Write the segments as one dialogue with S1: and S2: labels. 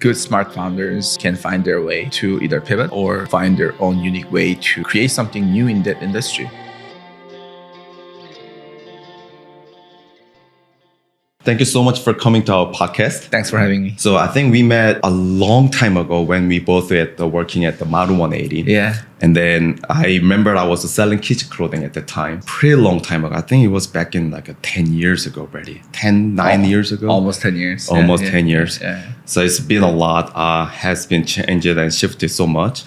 S1: Good smart founders can find their way to either pivot or find their own unique way to create something new in that industry.
S2: Thank you so much for coming to our podcast.
S1: Thanks for having me.
S2: So I think we met a long time ago when we both were working at the Maru 180.
S1: Yeah.
S2: And then I remember I was selling kids clothing at the time, pretty long time ago. I think it was back in like 10 years ago already, 9 years ago.
S1: Almost 10 years.
S2: Almost 10 years.
S1: Yeah.
S2: So it's been a lot, has been changed and shifted so much.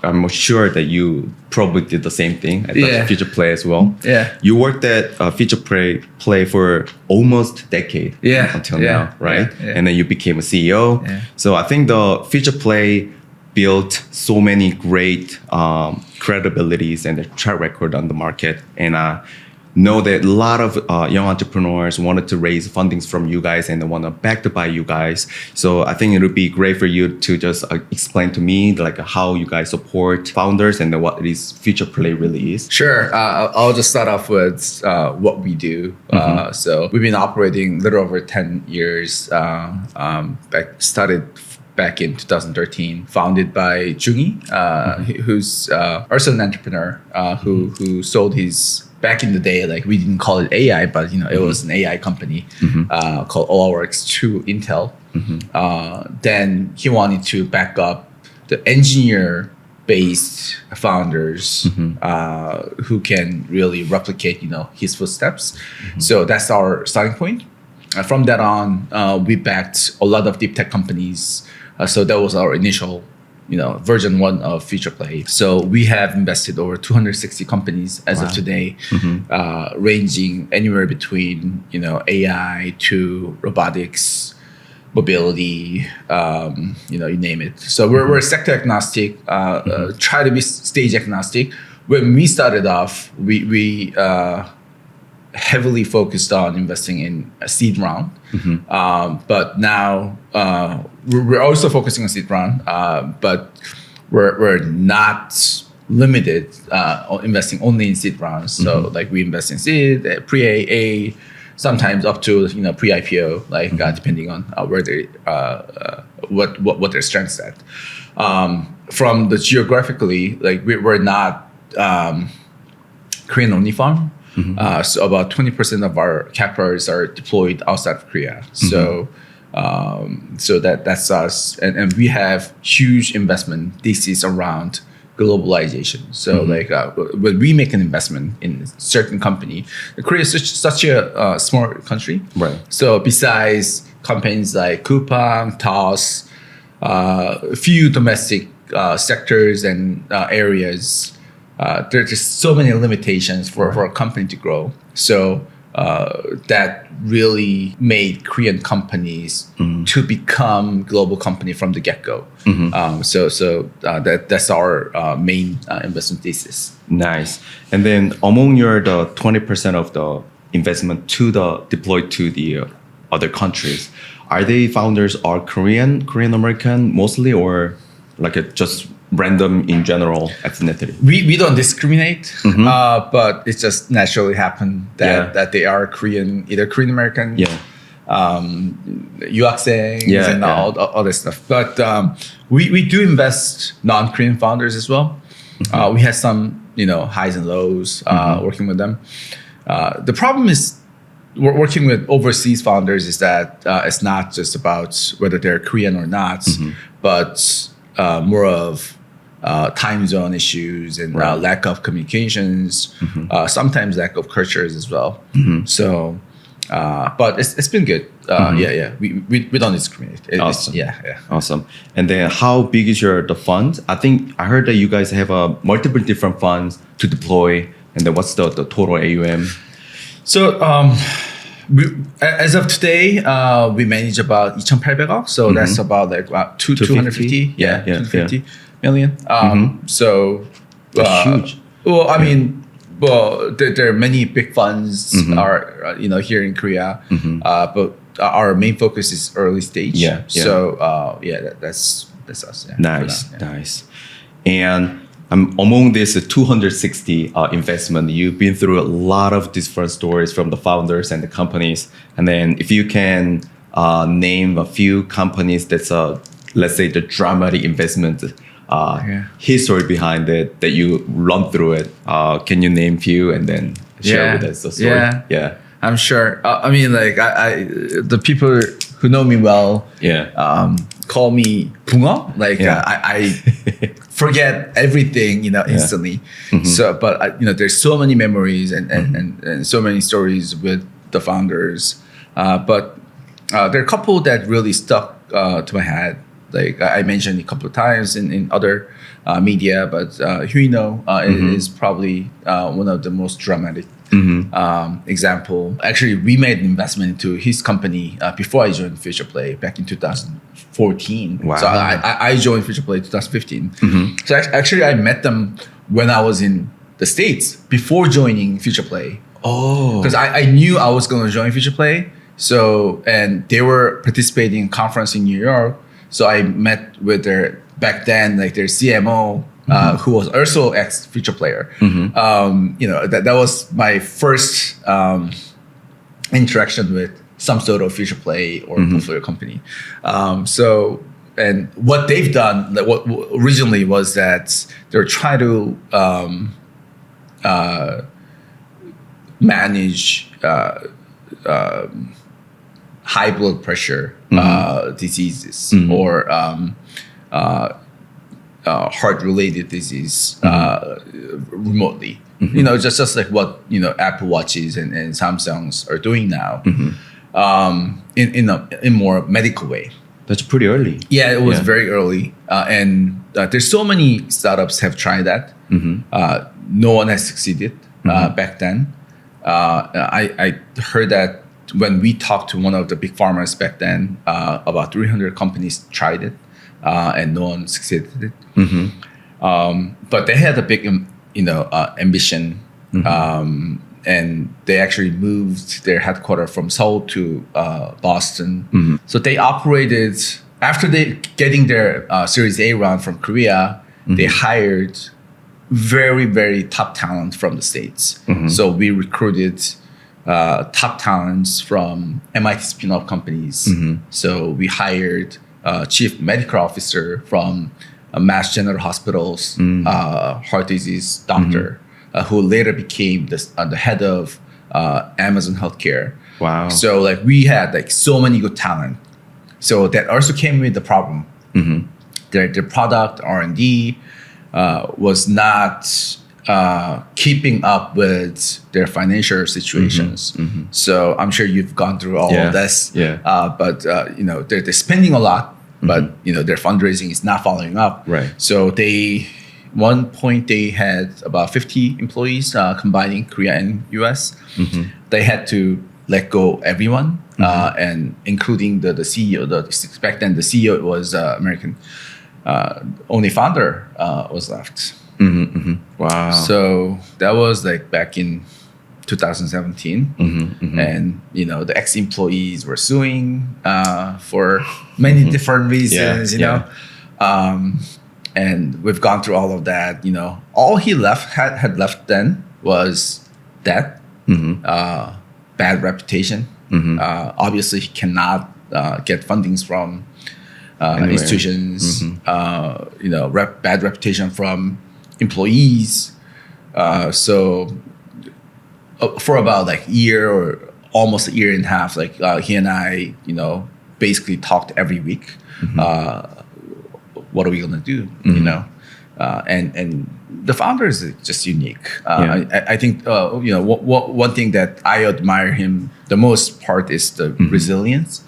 S2: I'm sure that you probably did the same thing at the FuturePlay as well.
S1: Yeah.
S2: You worked at FuturePlay for almost decade until now, right?
S1: Yeah.
S2: And then you became a CEO.
S1: Yeah.
S2: So I think the FuturePlay built so many great credibilities and a track record on the market. And know that a lot of young entrepreneurs wanted to raise fundings from you guys and they want to backed by you guys. So I think it would be great for you to just explain to me like how you guys support founders and what this FuturePlay really is.
S1: Sure. I'll just start off with what we do. So we've been operating a little over 10 years. Started back in 2013, founded by Jungi, who's also an entrepreneur who sold his, back in the day, like we didn't call it AI, but it was an AI company called Oh-Hyoung to Intel. Then he wanted to back up the engineer-based founders who can really replicate, his footsteps. So that's our starting point. From that on, we backed a lot of deep tech companies. So that was our initial, version 1 of FuturePlay. So we have invested over 260 companies as of today, ranging anywhere between, AI to robotics, mobility, you name it. So we're sector agnostic, try to be stage agnostic. When we started off, we heavily focused on investing in a seed round. But now we're also focusing on seed round, but we're not limited on investing only in seed rounds. So like we invest in seed, pre-A, sometimes up to pre-IPO, like depending on where they what their strengths at. From the geographically, like we're not Korean only farm. So about 20% of our capital are deployed outside of Korea. So that's us, and we have huge investment thesis around globalization. So like when we make an investment in a certain company, Korea is such a small country.
S2: Right.
S1: So besides companies like Coupang, Toss, a few domestic sectors and areas. There's just so many limitations for a company to grow. So that really made Korean companies to become global company from the get-go. That's our main investment thesis.
S2: Nice. And then among the 20% of the investment deployed to the other countries, are they founders are Korean American mostly, or like just random in general ethnicity?
S1: We don't discriminate, but it just naturally happened that they are Korean, either Korean American, 유학생, and all this stuff. But we do invest non-Korean founders as well. We had some highs and lows working with them. The problem is working with overseas founders is that it's not just about whether they're Korean or not, but more of time zone issues and lack of communications, sometimes lack of cultures as well. So, but it's been good. We don't discriminate.
S2: Awesome.
S1: Yeah.
S2: Awesome. And then how big is the fund? I think I heard that you guys have multiple different funds to deploy. And then what's the total AUM?
S1: So as of today, we manage about 2,800억. So that's about like 250. 250 million. So
S2: that's huge.
S1: Well, I mean, there are many big funds are here in Korea, but our main focus is early stage. So that's us.
S2: Nice. And among this 260 investment, you've been through a lot of different stories from the founders and the companies. And then if you can name a few companies that's let's say the dramatic investment history behind it that you run through it. Can you name few and then share with us the story?
S1: Yeah. I'm sure. I mean, like I the people who know me well, call me 붕어. Like I forget everything, instantly. So, but there's so many memories and so many stories with the founders. But there are a couple that really stuck to my head. Like I mentioned a couple of times in other media, but Huino is probably one of the most dramatic example. Actually, we made an investment into his company before I joined FuturePlay back in 2014.
S2: Wow.
S1: So I joined FuturePlay in 2015. So actually, I met them when I was in the States before joining FuturePlay.
S2: Oh.
S1: Because I knew I was going to join FuturePlay. So, and they were participating in a conference in New York. So I met with their, back then, like their CMO, who was also ex-Future player. That was my first interaction with some sort of Future Play or portfolio company. And what they've done, like what originally was that they're trying to manage high blood pressure diseases or heart-related disease remotely. Just like what Apple Watches and Samsungs are doing now, in more medical way.
S2: That's pretty early.
S1: Yeah, it was very early, and there's so many startups have tried that. No one has succeeded back then. I heard that when we talked to one of the big pharmas back then, about 300 companies tried it, and no one succeeded. But they had a big, ambition, and they actually moved their headquarters from Seoul to Boston. So they operated after they getting their Series A round from Korea. They hired very, very top talent from the States. So we recruited top talents from MIT spin-off companies. So we hired a chief medical officer from Mass General Hospital's heart disease doctor, who later became the head of Amazon Healthcare.
S2: Wow.
S1: So like we had like so many good talent. So that also came with the problem. Their product R&D was not keeping up with their financial situations. So I'm sure you've gone through all of this. But they're spending a lot, but their fundraising is not following up.
S2: Right.
S1: So one point they had about 50 employees, combining Korea and US. They had to let go everyone, and including the CEO. Back then the CEO was American. Only founder was left.
S2: Wow.
S1: So that was like back in 2017, and the ex-employees were suing for many different reasons. And we've gone through all of that. All he had left then was debt, bad reputation. Obviously, he cannot get fundings from institutions. Bad reputation from employees. So for about like a year or almost a year and a half, like he and I, basically talked every week. What are we gonna do? And the founder is just unique. I think one thing that I admire him the most part is the resilience.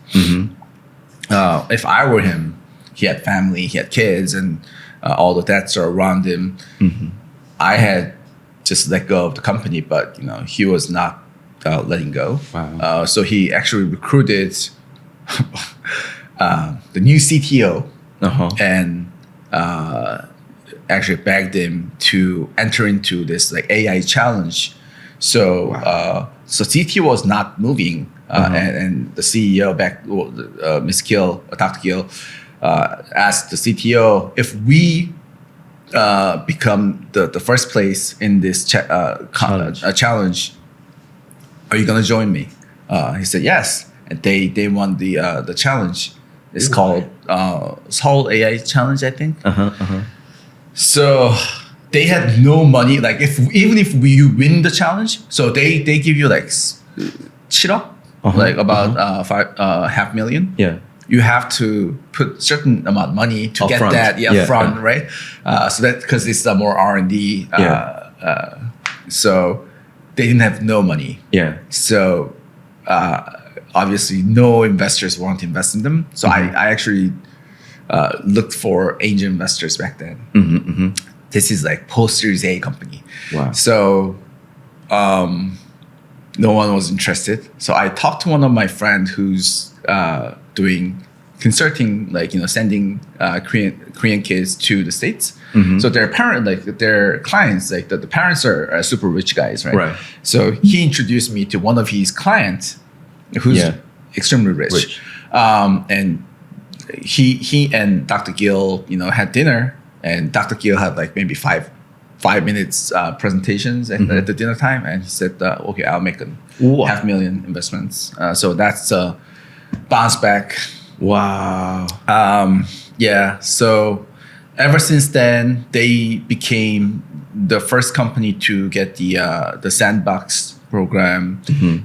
S1: If I were him, he had family, he had kids, and all the debts are around him. I had just let go of the company, but he was not letting go.
S2: Wow.
S1: So he actually recruited the new CTO and actually begged him to enter into this like AI challenge. So so CTO was not moving, and the CEO back, Ms. Gill, Dr. Gill, asked the CTO, if we become the first place in this challenge, are you going to join me? He said yes. and they won the challenge. It's called Seoul AI Challenge, I think. So they had no money. Like even if you win the challenge, so they give you like 7억, like about $500,000.
S2: Yeah.
S1: You have to put certain amount of money to
S2: Up
S1: get
S2: front.
S1: that
S2: Yeah,
S1: front,
S2: yeah.
S1: right? So that because it's more R&D. So they didn't have no money.
S2: Yeah.
S1: So obviously no investors want to invest in them. So I actually looked for angel investors back then. This is like post-Series A company.
S2: Wow.
S1: So no one was interested. So I talked to one of my friends who's doing consulting, like sending Korean kids to the States. So their clients, like the parents are super rich guys, right?
S2: Right.
S1: So he introduced me to one of his clients, who's extremely rich. And he and Dr. Gill, had dinner, and Dr. Gill had like maybe five minutes presentations at the dinner time, and he said, "Okay, I'll make $500,000 investments." So that's bounce back.
S2: Wow.
S1: So ever since then, they became the first company to get the sandbox program.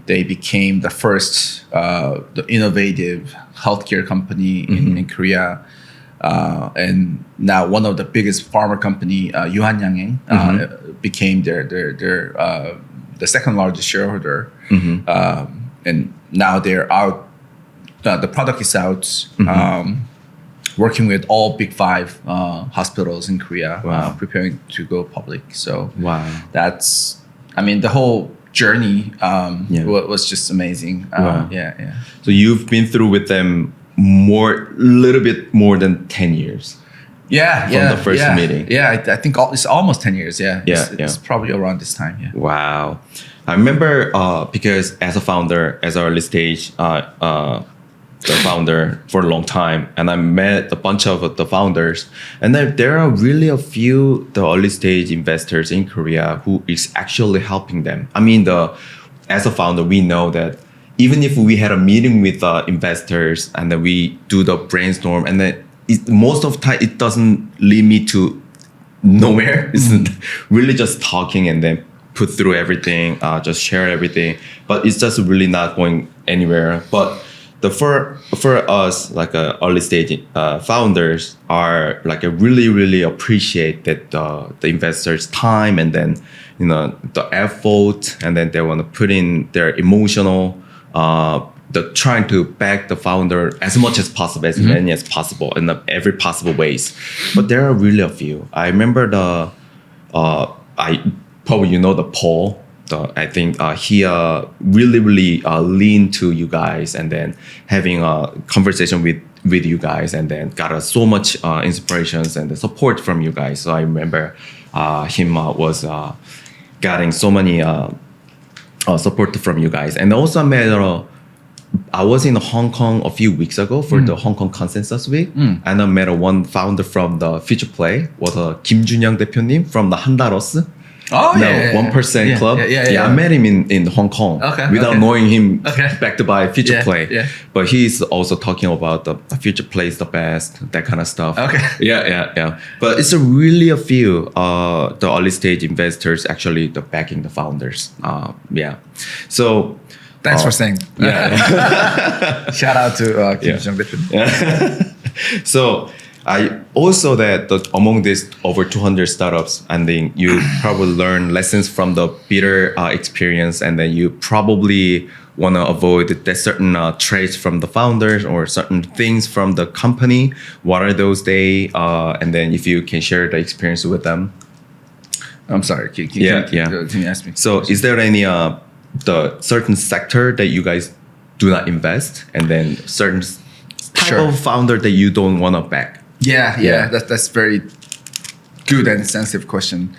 S1: They became the first the innovative healthcare company in Korea. And now one of the biggest pharma company, Oh-Hyoung Kwon, became their the second largest shareholder. And now they're out. The product is out. Working with all big 5 hospitals in Korea, preparing to go public. So that's, the whole journey was just amazing.
S2: So you've been through with them little bit more than 10 years. From the first meeting.
S1: I think it's almost 10 years. It's probably around this time.
S2: Wow. I remember because as a founder, as an early stage the founder for a long time, and I met a bunch of the founders, and there are really a few the early stage investors in Korea who is actually helping them. As a founder, we know that even if we had a meeting with investors and then we do the brainstorm, and then most of the time it doesn't lead me to nowhere. It's really just talking and then put through everything, just share everything, but it's just really not going anywhere. But for us, like early stage founders, are like really appreciate that the investors' time, and then the effort, and then they want to put in their emotional, the trying to back the founder as much as possible, as many as possible in every possible ways. But there are really a few. I remember I probably the Paul. I think he really leaned to you guys, and then having a conversation with you guys, and then got so much inspirations and the support from you guys. So I remember him was getting so many support from you guys. And also I was in Hong Kong a few weeks ago for the Hong Kong Consensus Week, and I met one founder from the FuturePlay, was 김준영 대표님 from the Handaros. 1% club. I met him in Hong Kong without knowing him, backed by FuturePlay. But he's also talking about the FuturePlay is the best, that kind of stuff. But it's really a few the early stage investors actually the backing the founders. So
S1: thanks for saying. Shout out to Kim Jong-un.
S2: So I also that among these over 200 startups, and then you probably learn lessons from the bitter experience, and then you probably want to avoid that certain traits from the founders or certain things from the company. What are those and then if you can share the experience with them.
S1: I'm sorry. Can you ask me?
S2: So is there any the certain sector that you guys do not invest, and then certain type of founder that you don't want to back?
S1: That's very good and sensitive question.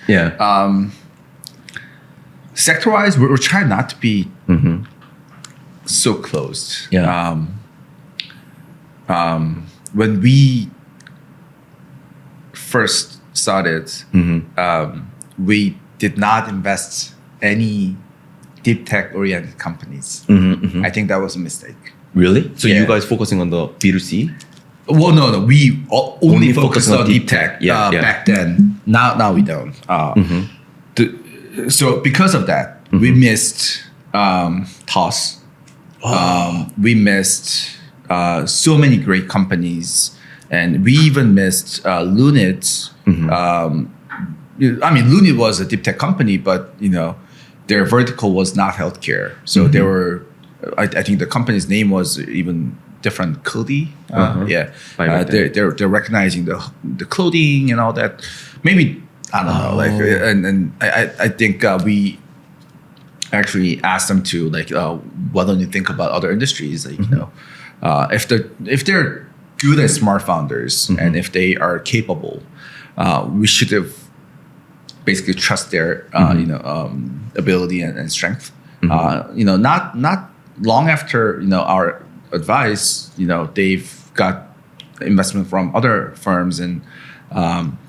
S1: Sector-wise, we're trying not to be so closed. When we first started, we did not invest any deep tech oriented companies. I think that was a mistake.
S2: Really? So
S1: Yeah.
S2: you guys focusing on the B2C?
S1: Well, no. We only focused on deep tech
S2: Yeah.
S1: back then. Now we don't. So because of that, we missed TOS. We missed so many great companies, and we even missed Lunit. I mean, Lunit was a deep tech company, but their vertical was not healthcare. So they were. I think the company's name was even different. Cody. Yeah. They're recognizing the clothing and all that. Maybe I don't know. Like, and I think we actually asked them to why don't you think about other industries? Like if they're good and smart founders and if they are capable, we should have basically trust their ability and strength. Not long after our advice, they've got investment from other firms and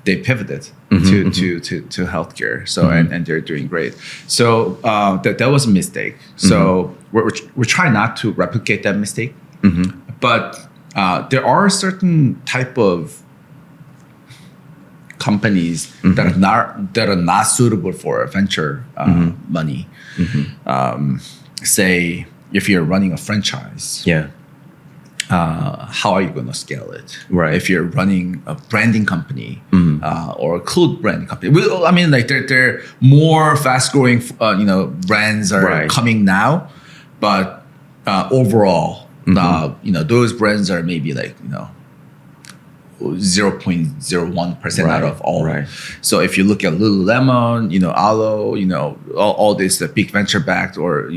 S1: they pivoted to healthcare. So and they're doing great. So that was a mistake. So we're trying not to replicate that mistake. But there are certain type of companies that are not suitable for venture money. Say if you're running a franchise.
S2: Yeah.
S1: How are you going to scale it?
S2: Right.
S1: If you're running a branding company or a clothing branding company, well, I mean, like they're more fast-growing, brands are coming now, but overall, those brands are maybe 0.01% out of all.
S2: Right.
S1: So if you look at Lululemon, Alo, all this the big venture-backed or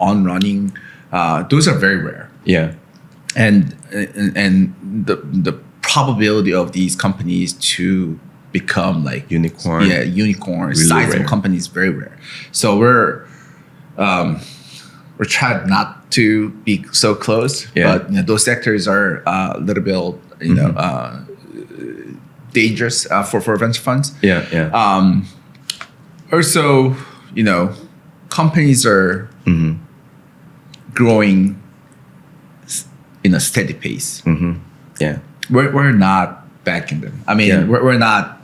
S1: on running, those are very rare.
S2: Yeah.
S1: And the probability of these companies to become
S2: unicorn,
S1: really sizable
S2: rare.
S1: companies, very rare. So we're trying not to be so close, but those sectors are a little bit dangerous for venture funds. Also, companies are growing in a steady pace. We're not backing them. I mean, we're not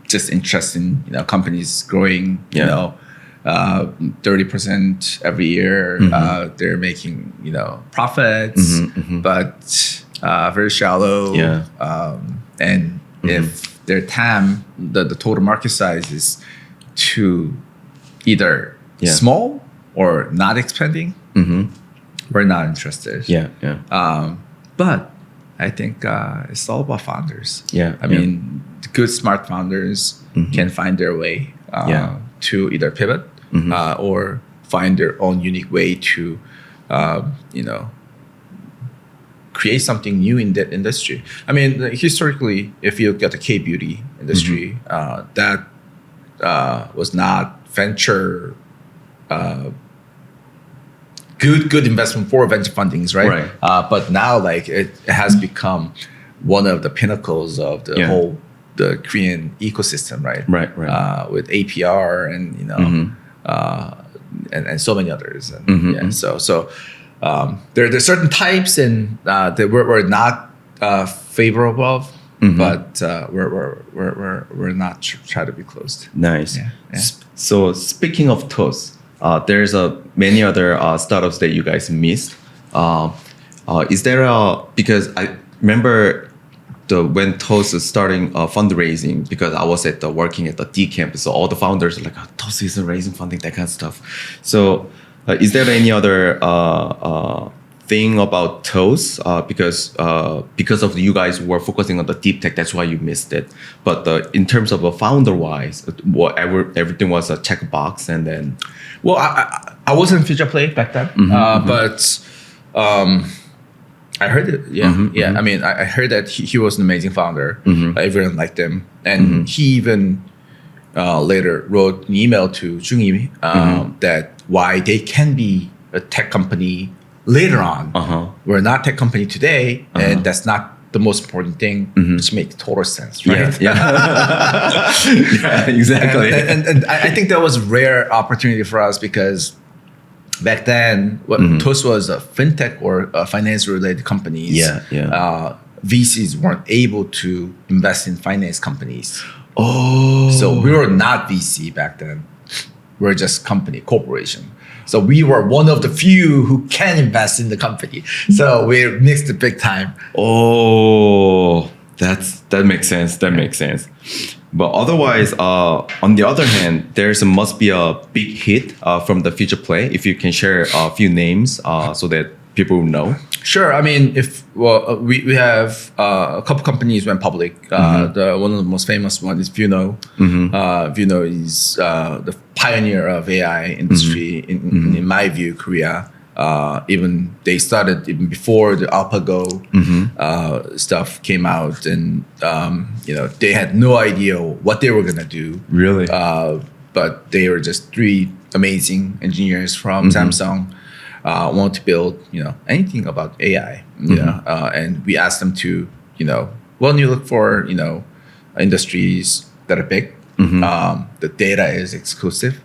S1: just interested in companies growing 30% every year. They're making profits, but very shallow. And if their TAM, the total market size is too either small or not expanding, we're not interested. But I think it's all about founders. I mean, good smart founders can find their way to either pivot or find their own unique way to create something new in that industry. I mean, historically, if you look at the K-beauty industry, that was not venture good investment for venture fundings, right? But now it has become one of the pinnacles of the whole the Korean ecosystem, right? With APR and and so many others. And so there's certain types and that we're not favorable of, but we're not try to be closed.
S2: Nice. So speaking of TOS, there's many other startups that you guys missed. Is there because I remember when TOS is starting fundraising, because I was working at the D campus, so all the founders are like, TOS is raising funding, that kind of stuff. So is there any other thing about TOS? Because of you guys were focusing on the deep tech, that's why you missed it. But in terms of a founder wise, everything was a checkbox, and then.
S1: Well, I wasn't FuturePlay back then, but I heard it. I mean, I heard that he was an amazing founder. Everyone liked him, and he even later wrote an email to Jung-Yi that why they can be a tech company later on. We're not a tech company today, and that's not the most important thing, which makes total sense, right?
S2: Exactly.
S1: And I think that was a rare opportunity for us because back then, those was a fintech or finance-related companies. VCs weren't able to invest in finance companies.
S2: Oh.
S1: So we were not VC back then. We were just corporation. So we were one of the few who can invest in the company. So we mixed it big time.
S2: Oh, that makes sense. That makes sense. But otherwise, on the other hand, must be a big hit from the FuturePlay. If you can share a few names so that people will know.
S1: Sure. I mean, we have a couple companies went public. One of the most famous one is Vuno. Vuno is the pioneer of AI industry in my view, Korea. Even they started even before the AlphaGo stuff came out, and they had no idea what they were gonna do.
S2: Really,
S1: but they were just three amazing engineers from Samsung. Want to build anything about AI, and we asked them to when you look for industries that are big, the data is exclusive.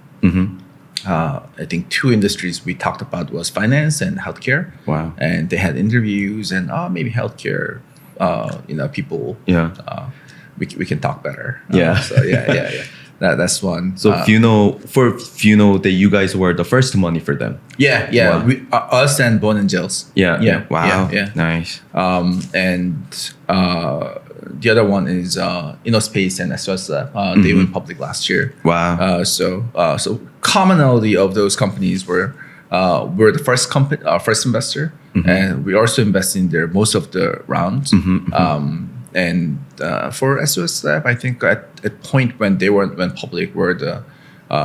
S1: I think two industries we talked about was finance and healthcare.
S2: Wow.
S1: And they had interviews and maybe healthcare, people.
S2: Yeah.
S1: We can talk better.
S2: Yeah.
S1: So yeah. That's one.
S2: So Vuno, that you guys were the first money for them.
S1: Yeah.
S2: Wow.
S1: We, us and Bone and Gels.
S2: Yeah. Wow.
S1: Yeah.
S2: Nice.
S1: And the other one is InnoSpace and SOS Lab. They went public last year.
S2: Wow.
S1: So commonality of those companies we're the first investor, and we also invest in their most of the rounds. And for SOS Lab, I think at a point when they went public, we're the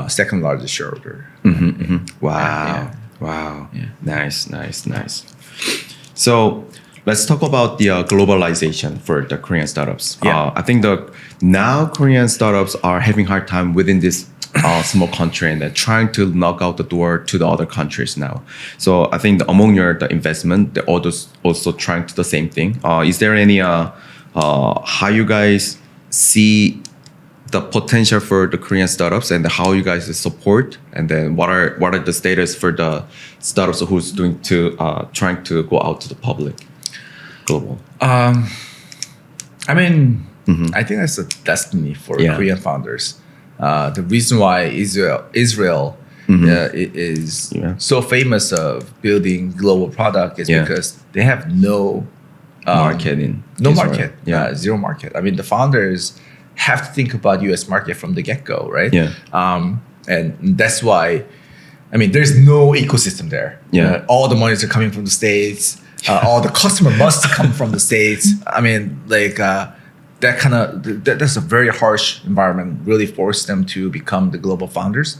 S1: second largest shareholder.
S2: Wow. Wow. Yeah. Nice. So let's talk about the globalization for the Korean startups. I think now Korean startups are having hard time within this small country, and they're trying to knock out the door to the other countries now. So I think among the investment, they're also trying to do the same thing. Is there any how you guys see the potential for the Korean startups, and how you guys support, and then what are the status for the startups who's trying to go out to the public, global?
S1: I mean, I think that's a destiny for Korean founders. The reason why Israel is so famous of building global product is because they have no
S2: market in
S1: no
S2: Israel.
S1: market, zero market. I mean, the founders have to think about U.S. market from the get-go, right? And that's why, I mean, there's no ecosystem there. All the monies are coming from the States. All the customer must come from the States. I mean, like that's a very harsh environment. Really forced them to become the global founders.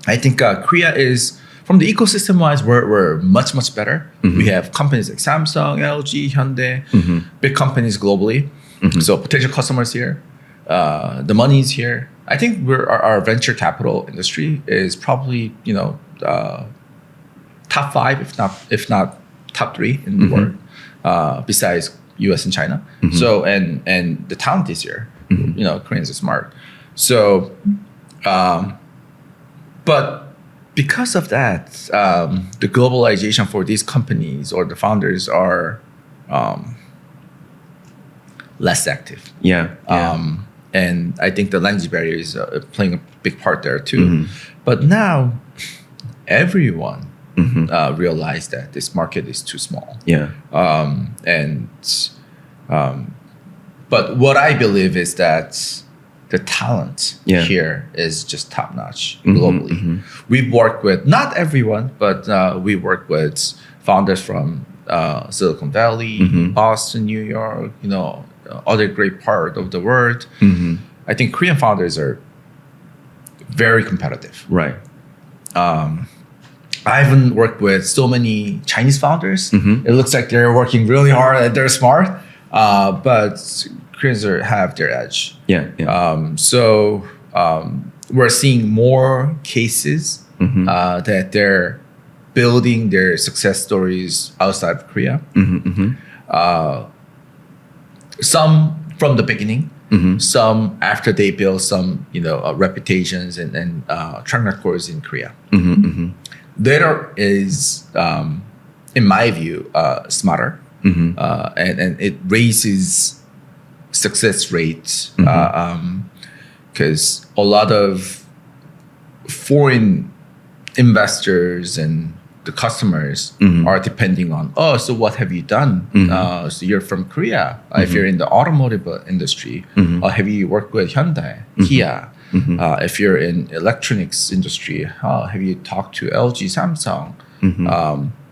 S1: I think Korea is, from the ecosystem wise, we're much better. We have companies like Samsung, LG, Hyundai, big companies globally. So potential customers here, the money is here. I think our venture capital industry is probably top 5, if not top 3 in the world, besides US and China. So and the talent is here. Koreans are smart. So, but because of that, the globalization for these companies or the founders are less active. And I think the language barrier is playing a big part there too. But now everyone realized that this market is too small. But what I believe is that the talent here is just top notch globally. We've worked with, not everyone, but we work with founders from Silicon Valley, Boston, New York, other great part of the world. I think Korean founders are very competitive.
S2: Right.
S1: I haven't worked with so many Chinese founders. It looks like they're working really hard and they're smart, but Koreans have their edge. So we're seeing more cases that they're building their success stories outside of Korea. Some from the beginning, some after they build some reputations and track records in Korea. later is, in my view, smarter, and it raises success rates because a lot of foreign investors and the customers are depending on, oh, so what have you done? So you're from Korea. If you're in the automotive industry, have you worked with Hyundai, Kia? If you're in electronics industry, have you talked to LG, Samsung?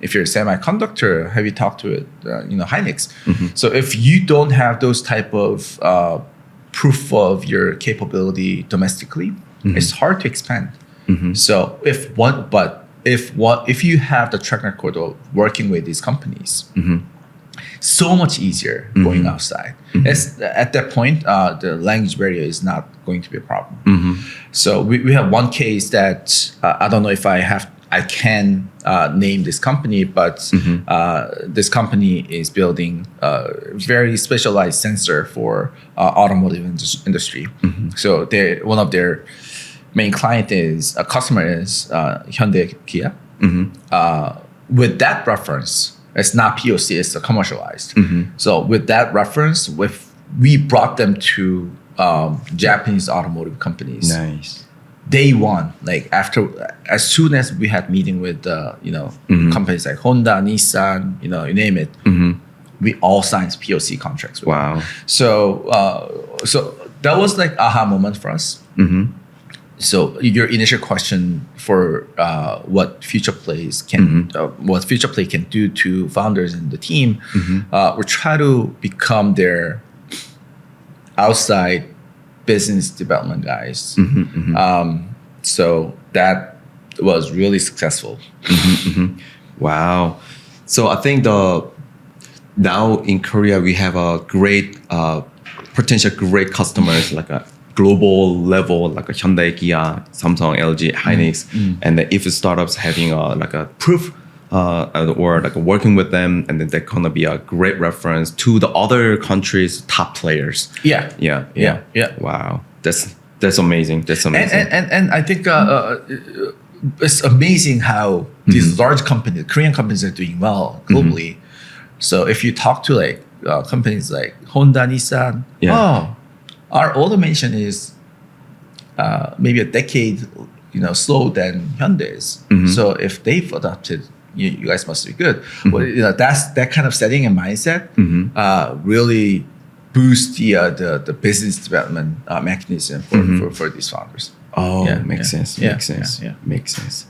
S1: If you're a semiconductor, have you talked to Hynix? So if you don't have those type of proof of your capability domestically, it's hard to expand. So if you have the track record of working with these companies, so much easier going outside. At that point, the language barrier is not going to be a problem. So we have one case that I don't know if I can name this company, but this company is building a very specialized sensor for automotive industry. So one of their main customer is Hyundai, Kia. With that reference, it's not POC, it's commercialized. So with that reference, we brought them to Japanese automotive companies.
S2: Nice.
S1: Day one, as soon as we had meeting with companies like Honda, Nissan, you name it, we all signed POC contracts with them. So that was like aha moment for us. So your initial question for what FuturePlay can do to founders and the team, we try to become their outside business development guys. So that was really successful.
S2: Wow. So I think now in Korea we have a great potential great customers like a global level like a Hyundai, Kia, Samsung, LG, Hynix, and if startups having a proof or working with them, and then they're gonna be a great reference to the other countries' top players. Yeah. Wow, that's amazing.
S1: And I think it's amazing how these large companies, Korean companies, are doing well globally. So if you talk to companies like Honda, Nissan, our automation is maybe a decade slower than Hyundai's. So if they've adopted, you guys must be good. Well, that's that kind of setting and mindset really boost the business development mechanism for these founders.
S2: Makes sense.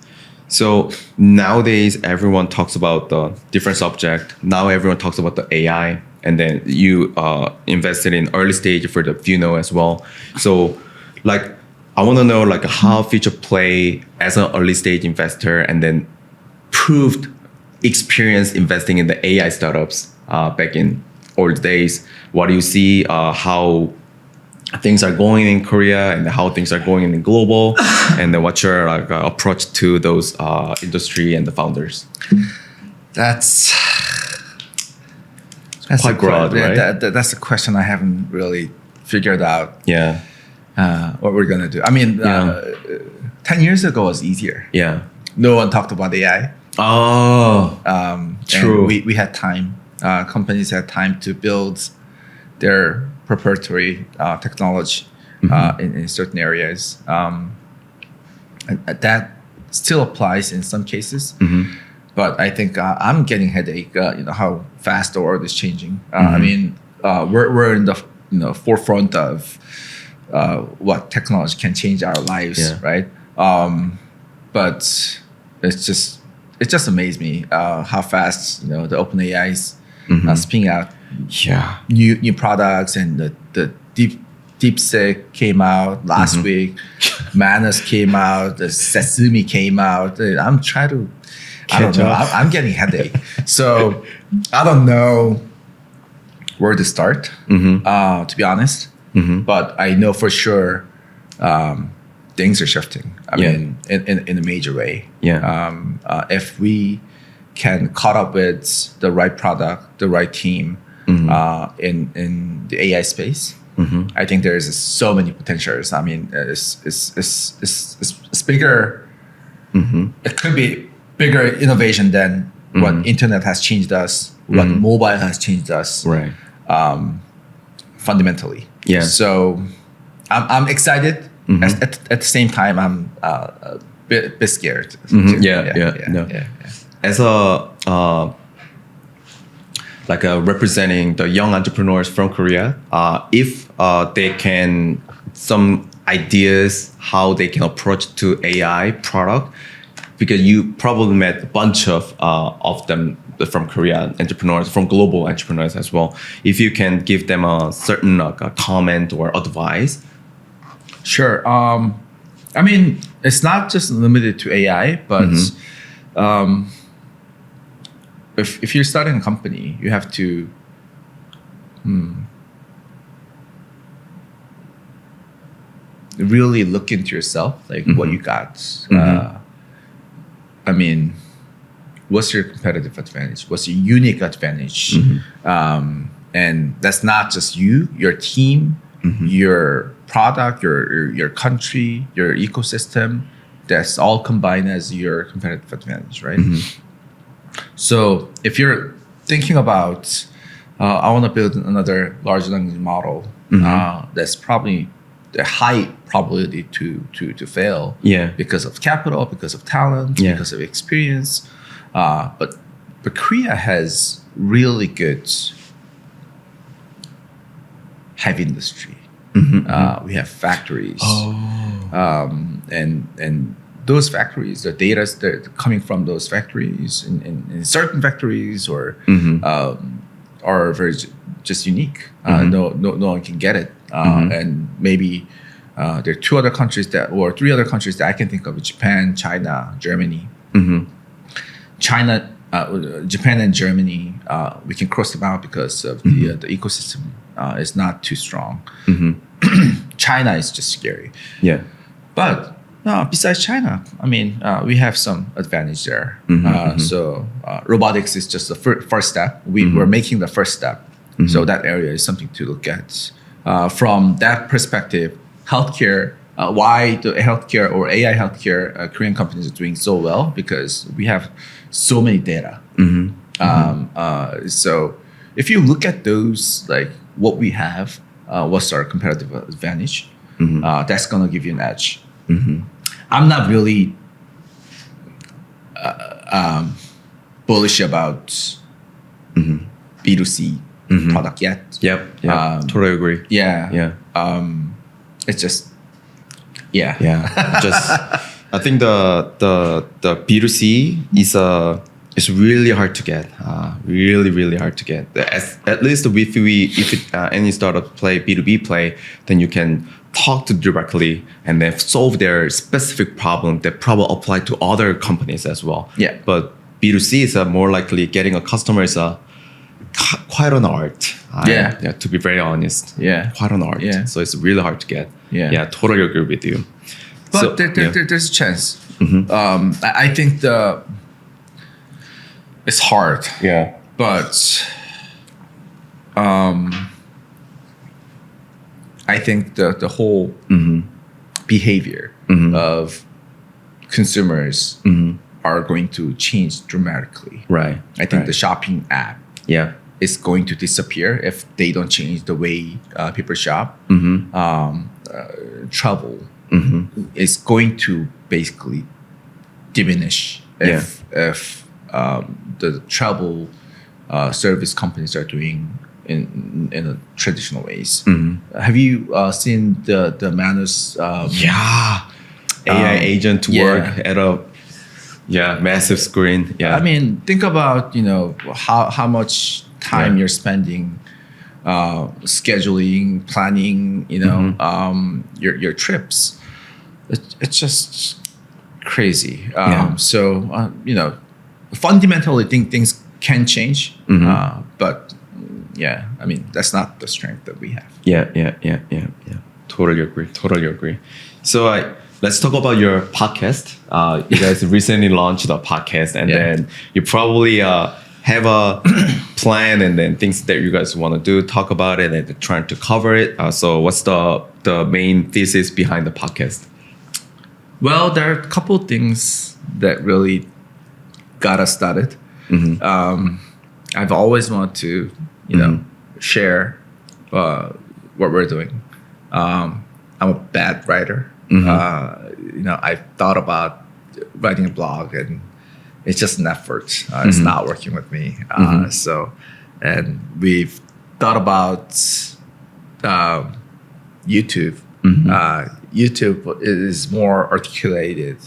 S2: So nowadays everyone talks about the different subject. Now everyone talks about the AI, and then you invested in early stage for the Funo as well. So I want to know how FuturePlay as an early stage investor and then proved experience investing in the AI startups back in old days. What do you see? How things are going in Korea and how things are going in global, and then what's your approach to those industry and the founders?
S1: That's
S2: quite broad, right?
S1: That's a question I haven't really figured out. What we're gonna do. I mean, 10 years ago was easier. No one talked about AI.
S2: True.
S1: We had time. Companies had time to build their proprietary technology in certain areas. And that still applies in some cases. But I think I'm getting headache. How fast the world is changing. I mean, we're in the forefront of what technology can change our lives, right? But it just amazed me how fast the OpenAI is spinning out new products, and the DeepSeek came out last week. Manus came out. The Sesame came out. I'm trying to. I don't know. I'm getting headache. So I don't know where to start. To be honest, but I know for sure things are shifting. I mean, in a major way. If we can caught up with the right product, the right team in the AI space, I think there's so many potentials. I mean, it's bigger. It could be bigger innovation than what internet has changed us, what mobile has changed us,
S2: Right.
S1: fundamentally.
S2: Yeah.
S1: So I'm excited. At the same time, I'm a bit scared. too.
S2: Yeah. As a like representing the young entrepreneurs from Korea, if they can some ideas how they can approach to AI product, because you probably met a bunch of them from Korean entrepreneurs, from global entrepreneurs as well. If you can give them a certain a comment or advice.
S1: Sure. I mean, it's not just limited to AI, but if you're starting a company, you have to really look into yourself, like what you got. I mean, what's your competitive advantage? What's your unique advantage? And that's not just you, your team, your product, your country, your ecosystem. That's all combined as your competitive advantage, right? So if you're thinking about, I want to build another large language model, that's probably a high probability to fail, because of capital, because of talent, because of experience. But Korea has really good heavy industry. We have factories, and those factories, the data they're coming from those factories, in certain factories or are very just unique. No one can get it, and maybe there are three other countries that I can think of: Japan, China, Germany. Japan and Germany, we can cross them out because of the ecosystem is not too strong. China is just scary. But besides China, I mean, we have some advantage there. So robotics is just the first step. We're making the first step. So that area is something to look at. From that perspective, healthcare, why the healthcare or AI healthcare Korean companies are doing so well, because we have so many data. So if you look at those, like what we have, what's our competitive advantage, that's going to give you an edge. I'm not really bullish about B2C product yet.
S2: Totally agree.
S1: It's just
S2: just I think the B2C is really hard to get. Really hard to get. At least if any startup play B2B play, then you can talk to directly and then solve their specific problem that probably apply to other companies as well. But B2C is more likely getting a customer is quite an art. To be very honest. Quite an art. So it's really hard to get. Totally agree with you.
S1: But there's a chance. I think it's hard. But I think the whole behavior of consumers are going to change dramatically. I think the shopping app is going to disappear if they don't change the way people shop. Travel is going to basically diminish if the travel service companies are doing in a traditional ways. Have you seen the Manus
S2: AI agent work at a massive screen?
S1: I mean, think about how much time you're spending scheduling, planning, your trips. It's just crazy. So fundamentally, things can change, but I mean, that's not the strength that we have.
S2: Totally agree. So let's talk about your podcast. You guys recently launched a podcast, and then you probably have a plan and then things that you guys want to do, talk about it, and trying to cover it. So what's the main thesis behind the podcast?
S1: Well, there are a couple of things that really got us started. I've always wanted to, share what we're doing. I'm a bad writer. I thought about writing a blog, and it's just an effort. It's not working with me. And we've thought about YouTube. YouTube is more articulated.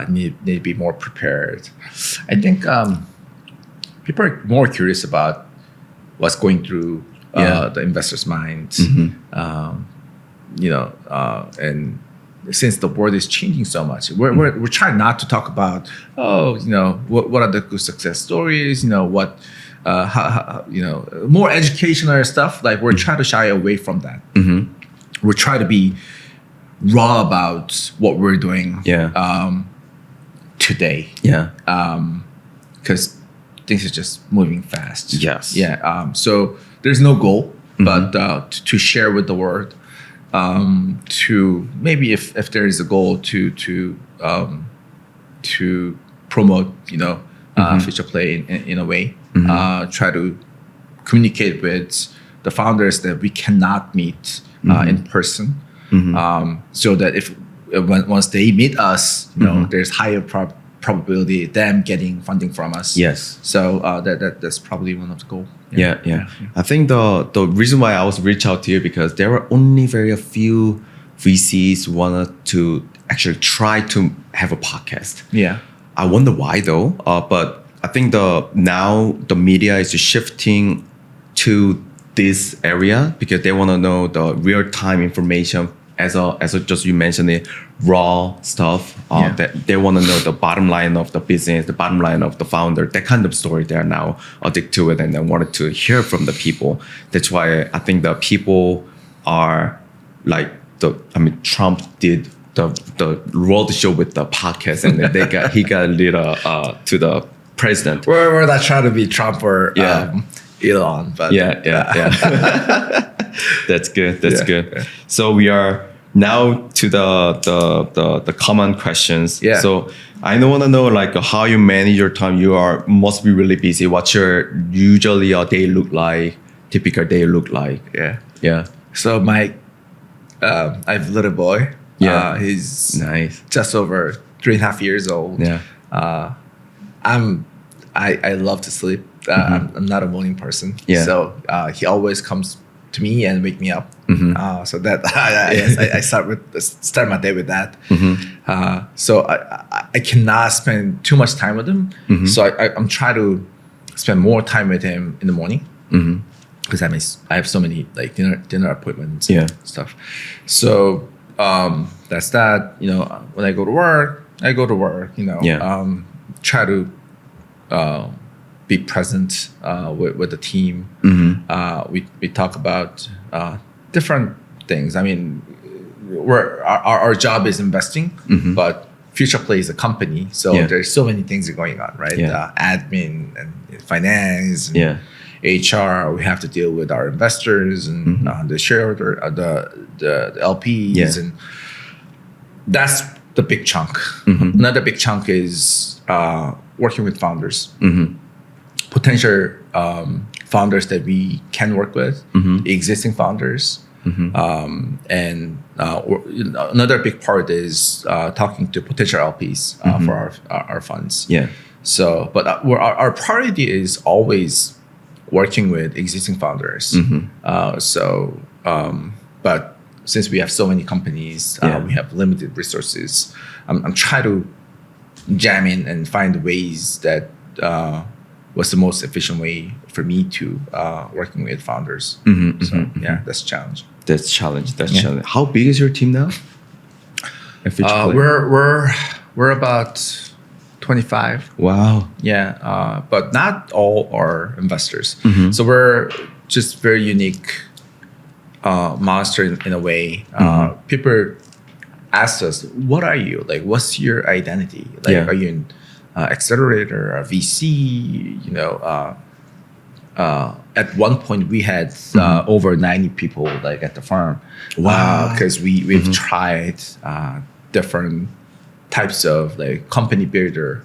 S1: Need to be more prepared. I think people are more curious about what's going through the investor's mind. And since the world is changing so much, we're trying not to talk about what are the good success stories, more educational stuff. Like we're trying to shy away from that. We're trying to be raw about what we're doing today. Because things are just moving fast.
S2: Yes.
S1: So there's no goal, but to share with the world. To maybe if there is a goal to promote FuturePlay in a way, try to communicate with the founders that we cannot meet in person, so that once they meet us, there's higher probability of them getting funding from us.
S2: Yes.
S1: So that's probably one of the goals.
S2: Yeah. I think the reason why I was reach out to you because there were only very few VCs wanted to actually try to have a podcast. I wonder why though. But I think now the media is shifting to this area because they want to know the real time information as just you mentioned it, raw stuff. That they want to know the bottom line of the business, the bottom line of the founder, that kind of story. They are now addicted to it and they wanted to hear from the people. That's why I think the people are like Trump did the road show with the podcast and then he got lead to the president.
S1: We're not trying to be Trump or Elon, but
S2: That's good. Good. So we are now to the common questions. So I want to know like how you manage your time. You must be really busy. What's your usually a day look like? Typical day look like?
S1: So I have a little boy. He's
S2: nice.
S1: Just over 3.5 years old. I love to sleep. I'm not a morning person. So he always comes to me and wake me up. So that I start my day with that. So I cannot spend too much time with him. So I'm trying to spend more time with him in the morning. Because I have so many like dinner appointments and stuff. So that's that. When I go to work, try to be present with the team. We talk about different things. I mean, our job is investing, but FuturePlay is a company, so there's so many things going on, right? Admin and finance, and HR. We have to deal with our investors and the shareholder, the LPs, and that's the big chunk. Another big chunk is working with founders. Potential founders that we can work with, existing founders. And another big part is talking to potential LPs for our funds. So, but our priority is always working with existing founders. But since we have so many companies, we have limited resources. I'm trying to jam in and find ways that what's the most efficient way for me to working with founders. That's a challenge.
S2: That's challenge. How big is your team now?
S1: We're about 25.
S2: Wow.
S1: But not all are investors. So we're just very unique monster in a way. People asked us, "What are you? Like, what's your identity? Like, are you an accelerator, a VC?" At one point we had over 90 people like at the firm.
S2: Wow.
S1: Because we've tried different types of like company builder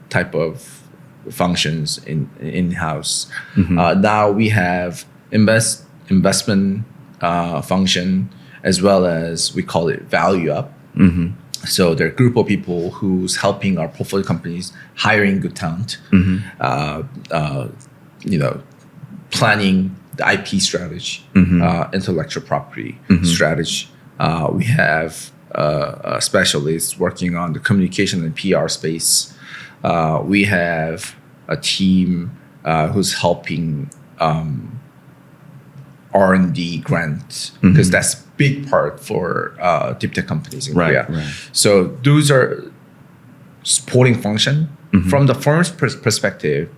S1: type of functions in house. Now we have investment function, as well as we call it value up. So there are a group of people who's helping our portfolio companies hiring good talent, planning the IP strategy, intellectual property strategy. We have a specialist working on the communication and PR space. We have a team who's helping R&D grant, because that's a big part for deep tech companies in Korea.
S2: Right.
S1: So those are supporting function. From the firm's perspective,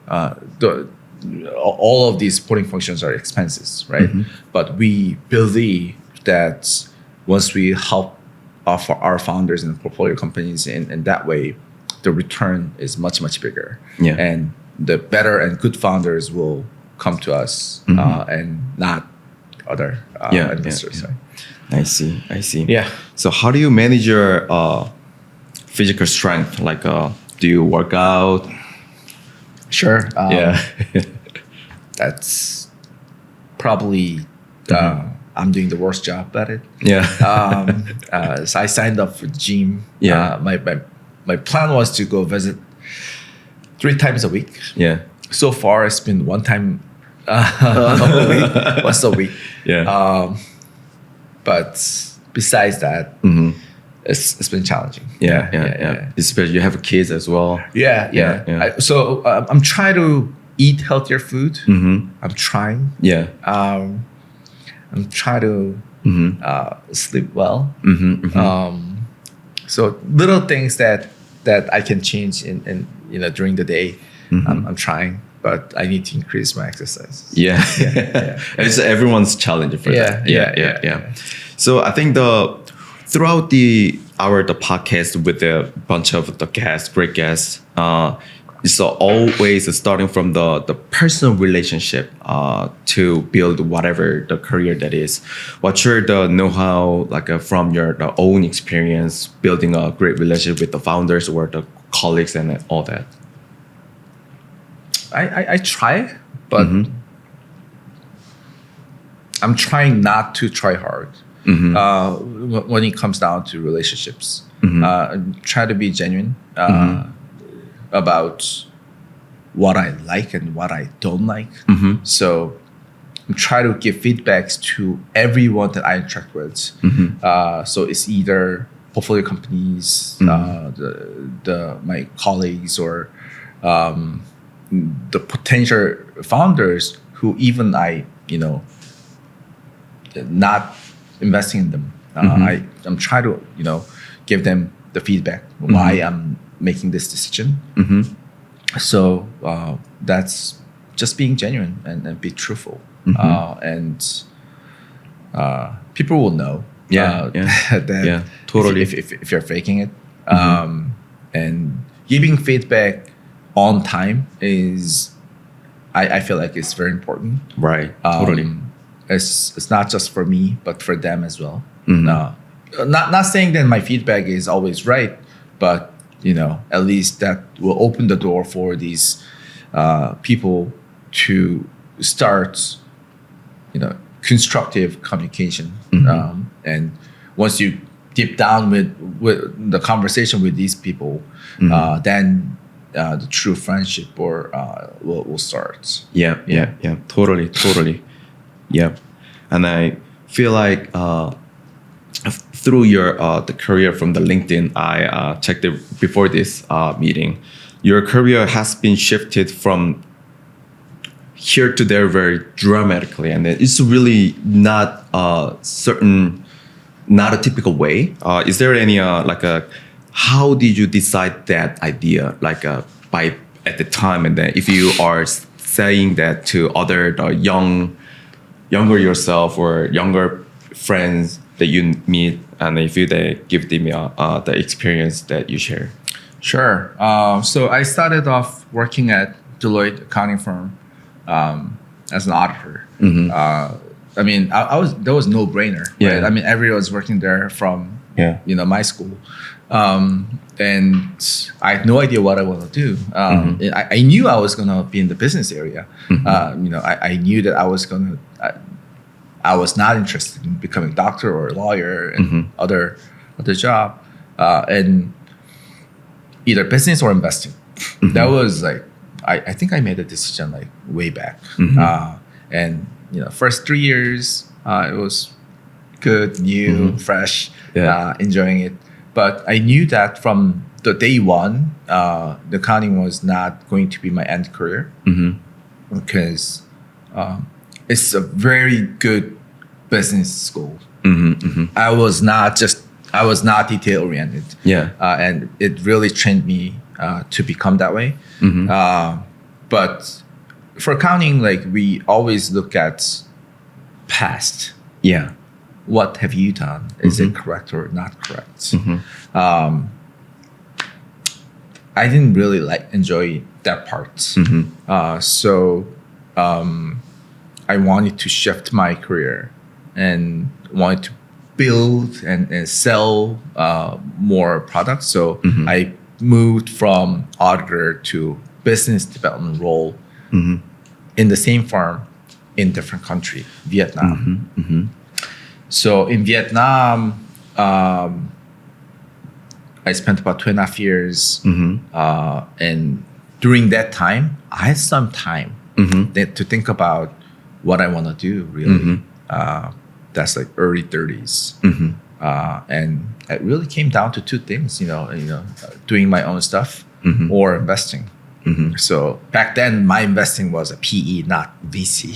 S1: all of these supporting functions are expenses, right? But we believe that once we help our founders and portfolio companies in that way, the return is much, much bigger.
S2: Yeah.
S1: And the better and good founders will come to us and not other investors.
S2: Yeah. I see.
S1: Yeah.
S2: So how do you manage your physical strength? Like, do you work out?
S1: Sure.
S2: Yeah.
S1: That's probably I'm doing the worst job at it.
S2: Yeah.
S1: So I signed up for the gym.
S2: Yeah.
S1: My plan was to go visit 3 times a week.
S2: Yeah.
S1: So far, it's been 1 time a week, once a week.
S2: Yeah.
S1: But besides that, it's been challenging.
S2: Yeah. Especially you have kids as well.
S1: Yeah. So I'm trying to eat healthier food. I'm trying.
S2: Yeah.
S1: I'm trying to sleep well. So little things that I can change in during the day. I'm trying, but I need to increase my exercise.
S2: Yeah. It's everyone's challenge for that. Yeah. So I think throughout the podcast with a bunch of the great guests, it's always starting from the personal relationship to build whatever the career that is. What's the know-how, like from your own experience building a great relationship with the founders or the colleagues and all that?
S1: I try, but I'm trying not to try hard when it comes down to relationships. Try to be genuine about what I like and what I don't like. So try to give feedbacks to everyone that I interact with. So it's either portfolio companies, my colleagues, or the potential founders who even not investing in them. I'm trying to give them the feedback why I'm making this decision. So that's just being genuine and be truthful. And people will know that
S2: totally.
S1: if you're faking it. And giving feedback on time is, I feel like it's very important.
S2: Right. Totally.
S1: It's not just for me, but for them as well. Not saying that my feedback is always right, but at least that will open the door for these people to start constructive communication. And once you deep down with the conversation with these people, then the true friendship will start.
S2: Yeah. Totally. Yeah. And I feel like through your the career from the LinkedIn, I checked it before this meeting. Your career has been shifted from here to there very dramatically, and it's really not not a typical way. Is there any how did you decide that idea, by at the time, and then if you are saying that to other younger yourself or younger friends that you meet, and if they give them the experience that you share?
S1: Sure. So I started off working at Deloitte accounting firm as an auditor. I mean, there was no brainer, right?
S2: Yeah.
S1: I mean, everyone was working there from
S2: Yeah.
S1: my school. And I had no idea what I want to do. I knew I was going to be in the business area. I knew that I was not interested in becoming a doctor or a lawyer and other job, and either business or investing. That was like, I think I made a decision like way back. And first 3 years, it was good, new, fresh, enjoying it. But I knew that from the day one, the accounting was not going to be my end career, because it's a very good business school. I was not detail oriented. And it really trained me to become that way. But for accounting, like, we always look at past. What have you done? Is it correct or not correct? I didn't really enjoy that part. So I wanted to shift my career and wanted to build and sell more products. So I moved from auditor to business development role in the same firm in different country, Vietnam. So in Vietnam, I spent about 2.5 years. And during that time, I had some time to think about what I want to do, really. That's like early 30s. And it really came down to two things, doing my own stuff or investing. So back then, my investing was a PE, not VC.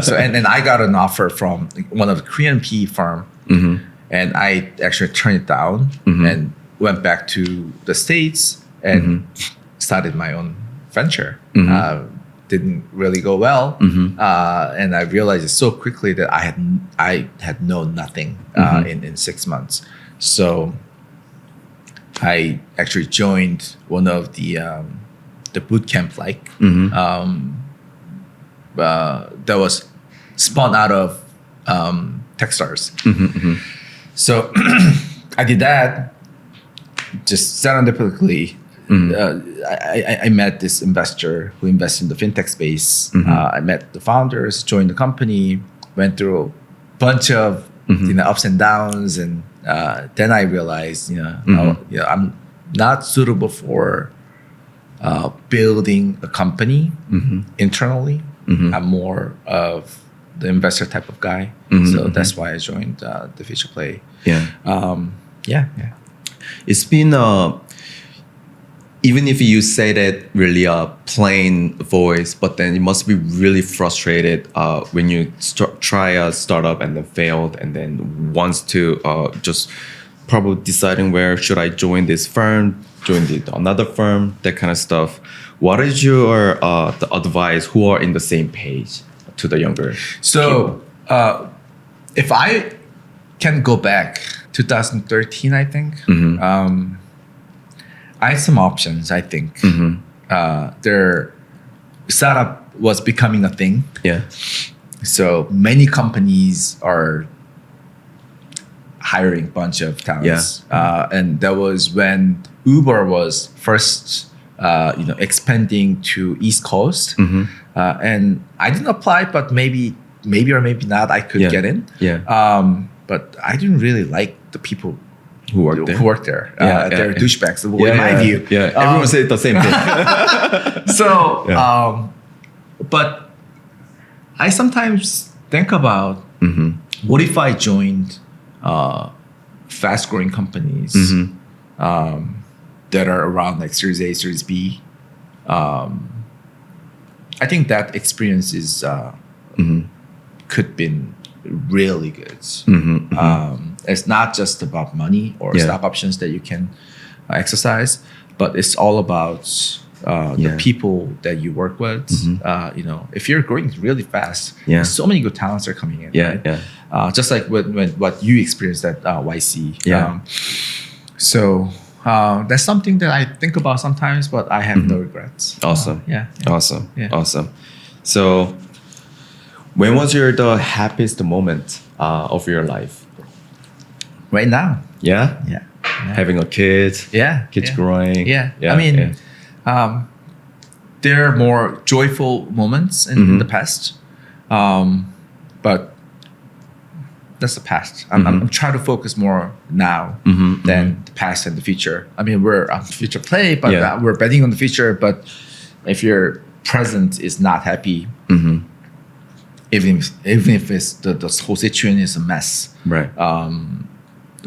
S1: So and then I got an offer from one of the Korean PE firm, and I actually turned it down and went back to the States and started my own venture. Didn't really go well, and I realized it so quickly that I had known nothing in 6 months. So I actually joined one of the boot camp, that was spun out of Techstars. So I did that. Just serendipitously, I met this investor who invests in the fintech space. I met the founders, joined the company, went through a bunch of ups and downs, and then I realized I'm not suitable for building a company internally. I'm more of the investor type of guy, so that's why I joined the FuturePlay.
S2: It's been even if you say that really a plain voice, but then you must be really frustrated when you try a startup and then failed, and then wants to just probably deciding where should I join this firm, join another firm, that kind of stuff. What is your the advice who are in the same page to the younger?
S1: So if I can go back 2013, I think. I had some options, I think. Their startup was becoming a thing. So many companies are hiring a bunch of talents. And that was when Uber was first expanding to East Coast. And I didn't apply, but maybe or maybe not, I could get in. But I didn't really like the people who work there. They're douchebags, in my view.
S2: Everyone said the same thing.
S1: So, but I sometimes think about what if I joined fast-growing companies that are around like Series A, Series B. I think that experience is could been really good. It's not just about money or stock options that you can exercise, but it's all about the people that you work with. If you're growing really fast, so many good talents are coming in. Just like when what you experienced at YC. So that's something that I think about sometimes, but I have no regrets.
S2: Awesome. So when was the happiest moment of your life?
S1: right now.
S2: Yeah.
S1: Yeah.
S2: Having a kid.
S1: Yeah.
S2: Kids
S1: yeah.
S2: growing.
S1: Yeah.
S2: Yeah.
S1: I mean,
S2: yeah.
S1: there are more joyful moments in the past, but that's the past. I'm trying to focus more now than the past and the future. I mean, we're on future play, but we're betting on the future. But if your present is not happy, even if it's the whole situation is a mess,
S2: Right.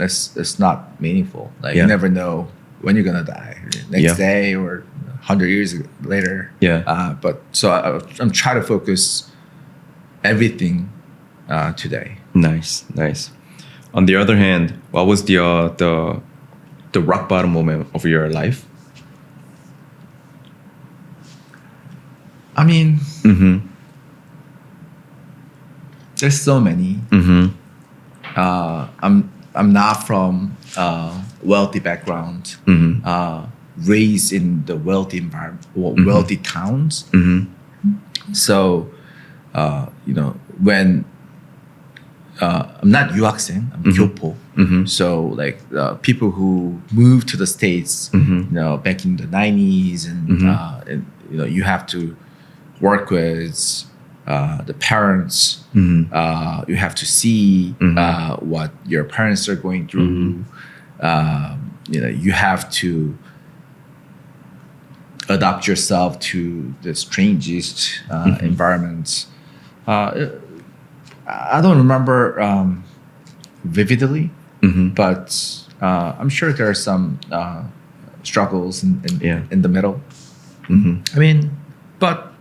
S1: it's not meaningful. Like you never know when you're gonna die, next day or 100 years later.
S2: Yeah.
S1: But so I'm trying to focus everything today.
S2: Nice. On the other hand, what was the rock bottom moment of your life?
S1: I mean, there's so many. I'm not from wealthy background. Raised in the wealthy environment, wealthy towns. So, when I'm not 유학생, I'm 교포. So like people who moved to the States, back in the 90s, and you have to work with the parents. You have to see what your parents are going through. You have to adapt yourself to the strangest environments. I don't remember vividly, but I'm sure there are some struggles in the middle. I mean, but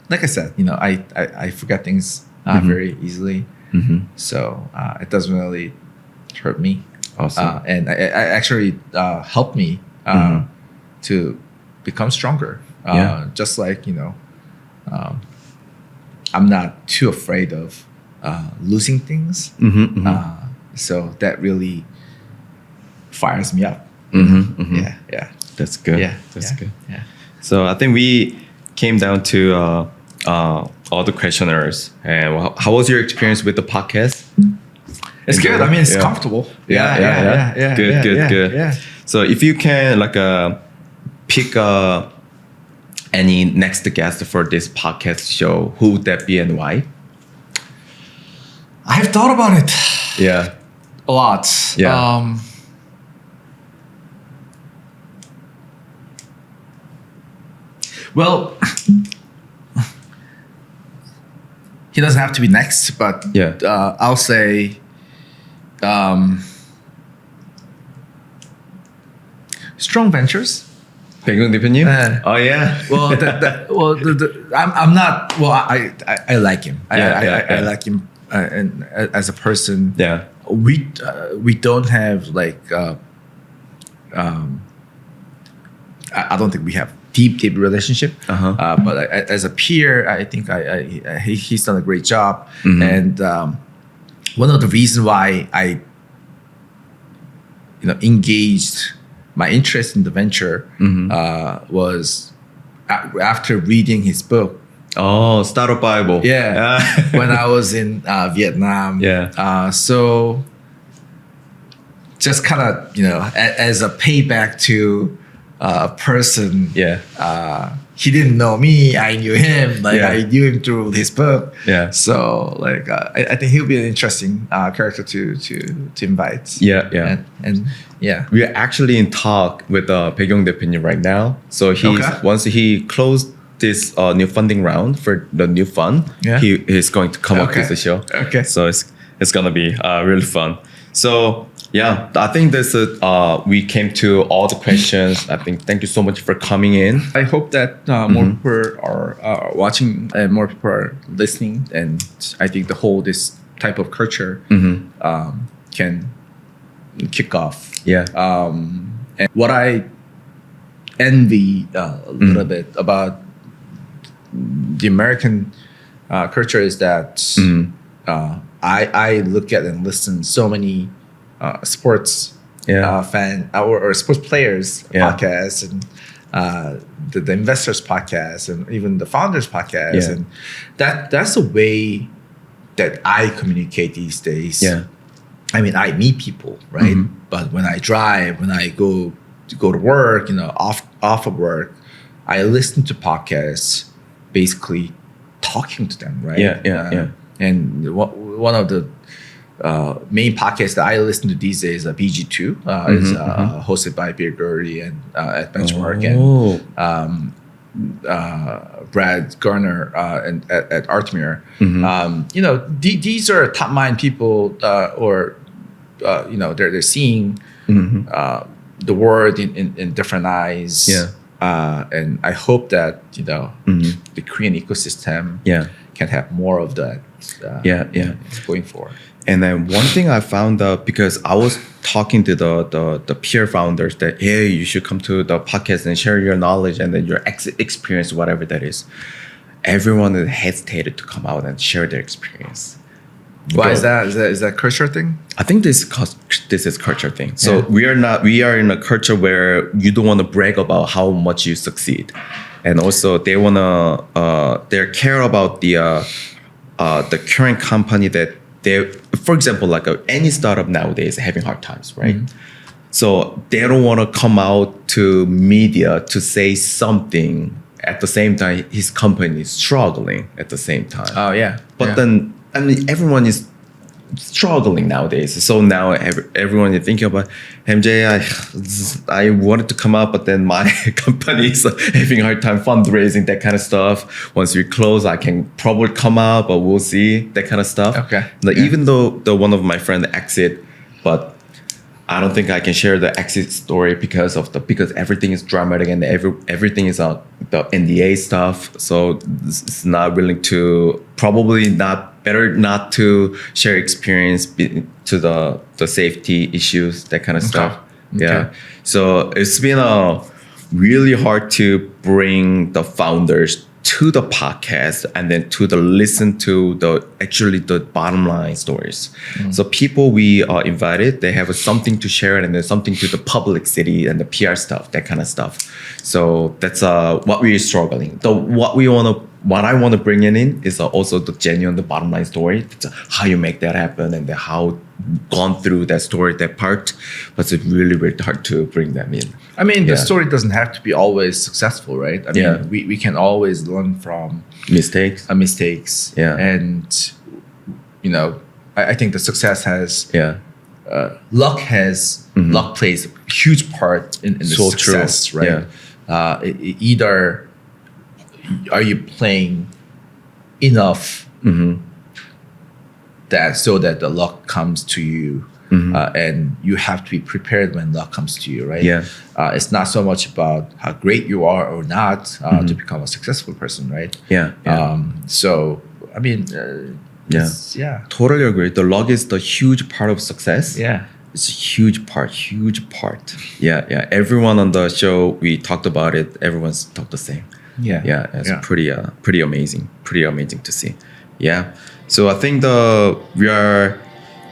S1: like I said, I forget things very easily, so it doesn't really hurt me.
S2: Awesome.
S1: And it actually helped me to become stronger. Just like I'm not too afraid of losing things. So that really fires me up. Yeah.
S2: That's good.
S1: Yeah.
S2: That's good.
S1: Yeah.
S2: So I think we came down to all the questioners. And how was your experience with the podcast?
S1: It's good. I mean, it's comfortable.
S2: Yeah. Good.
S1: Yeah.
S2: So if you can pick any next guest for this podcast show, who would that be and why?
S1: I've thought about it.
S2: Yeah.
S1: A lot.
S2: Yeah.
S1: Well, he doesn't have to be next, but I'll say Strong Ventures.
S2: 백용 대표님? Oh yeah.
S1: Well, I'm not. Well, I like him. I like him, and as a person.
S2: Yeah.
S1: We don't have I don't think we have deep relationship. But as a peer, I think he's done a great job. And one of the reasons why I engaged my interest in the venture was after reading his book.
S2: Oh, Startup Bible.
S1: Yeah. When I was in Vietnam.
S2: Yeah.
S1: So just kind of, as a payback to a person.
S2: Yeah.
S1: He didn't know me. I knew him. I knew him through his book.
S2: Yeah.
S1: So I think he'll be an interesting character to invite.
S2: Yeah.
S1: And yeah.
S2: We are actually in talk with 백용 대표님 right now. So once he closed this new funding round for the new fund, he is going to come up with the show.
S1: Okay.
S2: So it's gonna be really fun. So yeah, I think we came to all the questions. I think thank you so much for coming in.
S1: I hope that more people are watching and more people are listening. And I think this type of culture can kick off.
S2: Yeah.
S1: And what I envy a little bit about the American culture is that I look at and listen so many sports fan or sports players podcasts and the investors podcast and even the founders podcast, and that's the way that I communicate these days. I mean, I meet people, right? But when I drive, when I go to work, off of work, I listen to podcasts, basically talking to them, right?
S2: Yeah.
S1: And one of the main podcasts that I listen to these days, BG2, is hosted by Beer Gurley and at Benchmark and Brad Garner and at Artmere. These are top mind people, they're seeing the world in different eyes. And I hope that the Korean ecosystem can have more of that. Going forward.
S2: And then one thing I found out, because I was talking to the peer founders that, hey, you should come to the podcast and share your knowledge and then your experience, whatever that is. Everyone hesitated to come out and share their experience.
S1: Why is that? Is that a culture thing?
S2: I think this is culture thing. So we are in a culture where you don't want to brag about how much you succeed. And also they they care about the current company that for example, like any startup nowadays having hard times, right? So they don't want to come out to media to say something at the same time his company is struggling at the same time.
S1: Oh yeah.
S2: But then, I mean, everyone is struggling nowadays. So now everyone is thinking about, MJ, I wanted to come out, but then my company is having a hard time fundraising, that kind of stuff. Once we close, I can probably come out, but we'll see, that kind of stuff.
S1: Okay.
S2: Even though one of my friends exit, but I don't think I can share the exit story because everything is dramatic and everything is the NDA stuff. So it's not willing to, better not to share experience to the safety issues, that kind of stuff. Yeah. So it's been really hard to bring the founders to the podcast and then to listen to the bottom line stories. So people we invited, they have something to share and then something to the publicity and the PR stuff, that kind of stuff. So that's what we're struggling. What I want to bring in is also the genuine, the bottom line story. It's how you make that happen and how gone through that story, that part. But it's really, really hard to bring them in.
S1: I mean, the story doesn't have to be always successful, right? I mean, we can always learn from
S2: mistakes.
S1: Yeah. And, I think the success has, luck plays a huge part in the success,
S2: true.
S1: right? Either are you playing enough that the luck comes to you, and you have to be prepared when luck comes to you, right? It's not so much about how great you are or not to become a successful person, right? So I mean,
S2: totally agree. The luck is the huge part of success. It's a huge part. Everyone on the show, we talked about it. Everyone's talked the same. It's pretty amazing to see. So I think we are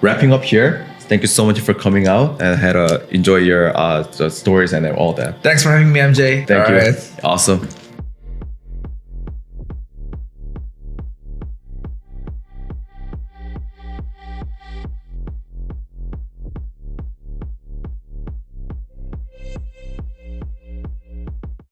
S2: wrapping up here. Thank you so much for coming out and enjoy your the stories and all that.
S1: Thanks for having me, MJ.
S2: Thank you. Awesome.